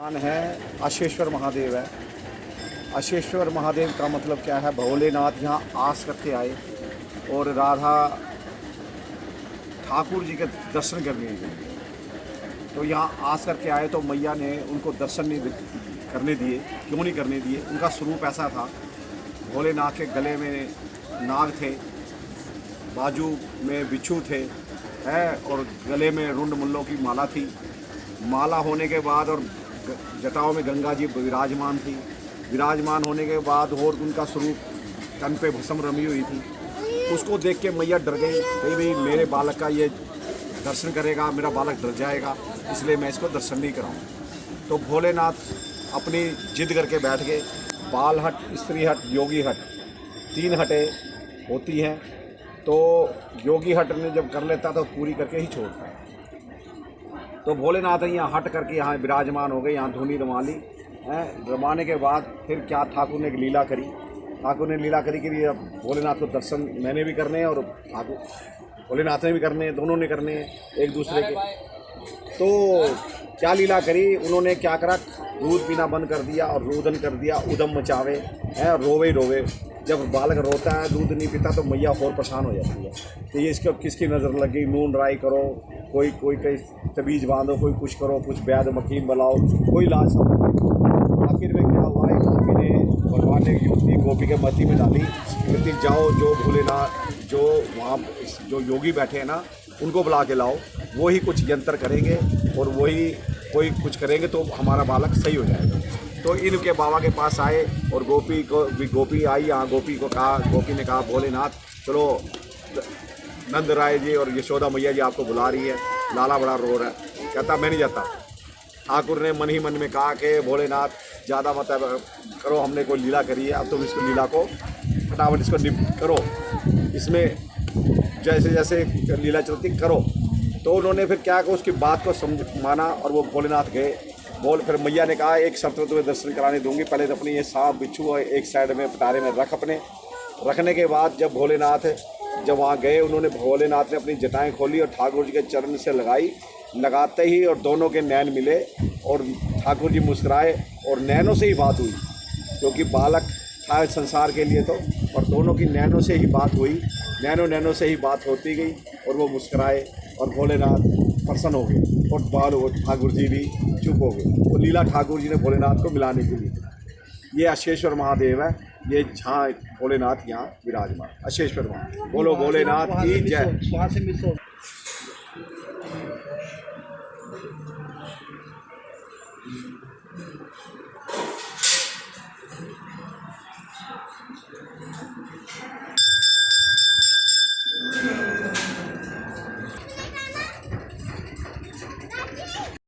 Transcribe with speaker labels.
Speaker 1: स्थान है अशेश्वर महादेव है। अशेश्वर महादेव का मतलब क्या है? भोलेनाथ यहाँ आस करके आए और राधा ठाकुर जी के दर्शन करने के लिए, तो यहाँ आस करके आए तो मैया ने उनको दर्शन नहीं करने दिए। क्यों नहीं करने दिए? उनका स्वरूप ऐसा था। भोलेनाथ के गले में नाग थे, बाजू में बिच्छू थे, है, और गले में रुंड मुल्लों की माला थी। माला होने के बाद और जटाओं में गंगा जी विराजमान थी। विराजमान होने के बाद और उनका स्वरूप तन पे भस्म रमी हुई थी। उसको देख के मैया डर गई, भाई मेरे बालक का ये दर्शन करेगा, मेरा बालक डर जाएगा, इसलिए मैं इसको दर्शन नहीं कराऊँ। तो भोलेनाथ अपनी जिद करके बैठ गए। बाल हट, स्त्री हट, योगी हट, 3 हटें होती हैं। तो योगी हट ने जब कर लेता तो पूरी करके ही छोड़ता है। तो भोलेनाथ यहाँ हट करके यहाँ विराजमान हो गए, यहाँ धुनी रमा ली है। रमाने के बाद फिर क्या, ठाकुर ने एक लीला करी। ठाकुर ने लीला करी कि भोलेनाथ को दर्शन मैंने भी करने हैं और ठाकुर भोलेनाथ ने भी करने हैं, दोनों ने करने हैं एक दूसरे के। तो क्या लीला करी उन्होंने? क्या करा, दूध पीना बंद कर दिया और रोदन कर दिया, उदम मचावे हैं, रोवे रोवे। जब बालक रोता है, दूध नहीं पीता, तो मैया और परेशान हो जाती है कि ये इसको किसकी नज़र लगी, नून राई करो, कोई कहीं तबीज बांधो, कोई कुछ करो, कुछ वैद मकीम बुलाओ, कोई इलाज सब। आखिर में क्या हुआ है, गोपी ने भगवान ने युक्ति गोपी के मती में डाली कि जाओ, जो भोलेनाथ जो वहाँ जो योगी बैठे हैं ना, उनको बुला के लाओ, वो ही कुछ यंत्र करेंगे और वही कोई कुछ करेंगे तो हमारा बालक सही हो जाएगा। तो इनके बाबा के पास आए और गोपी आई यहाँ। गोपी ने कहा भोलेनाथ चलो, नंद राय जी और यशोदा मैया जी आपको बुला रही है, लाला बड़ा रो रहा है। कहता मैं नहीं जाता। ठाकुर ने मन ही मन में कहा कि भोलेनाथ ज़्यादा मत करो, हमने कोई लीला करी है, अब तुम इसको लीला को फटाफट इसको निपट करो, इसमें जैसे जैसे लीला चलती करो। तो उन्होंने फिर क्या कहा, उसकी बात को माना और वो भोलेनाथ गए। फिर मैया ने कहा एक शर्त तुम्हें दर्शन कराने दूंगी, पहले तो अपनी ये सांप बिच्छू एक साइड में पटारे में रख अपने। रखने के बाद जब भोलेनाथ जब वहाँ गए, उन्होंने भोलेनाथ ने अपनी जटाएं खोली और ठाकुर जी के चरण से लगाई। लगाते ही और दोनों के नैन मिले और ठाकुर जी मुस्कुराए और नैनों से ही बात हुई, क्योंकि बालक था संसार के लिए। तो और दोनों की नैनों से ही बात हुई, नैनों से ही बात होती गई और वो मुस्कुराए और भोलेनाथ प्रसन्न हो गए और ठाकुर जी भी चुप हो गए। वो लीला ठाकुर जी ने भोलेनाथ को मिलाने के लिए। ये अशेश्वर महादेव है, ये जहाँ भोलेनाथ यहाँ विराजमान। अशेश्वर महादेव, बोलो भोलेनाथ की जय।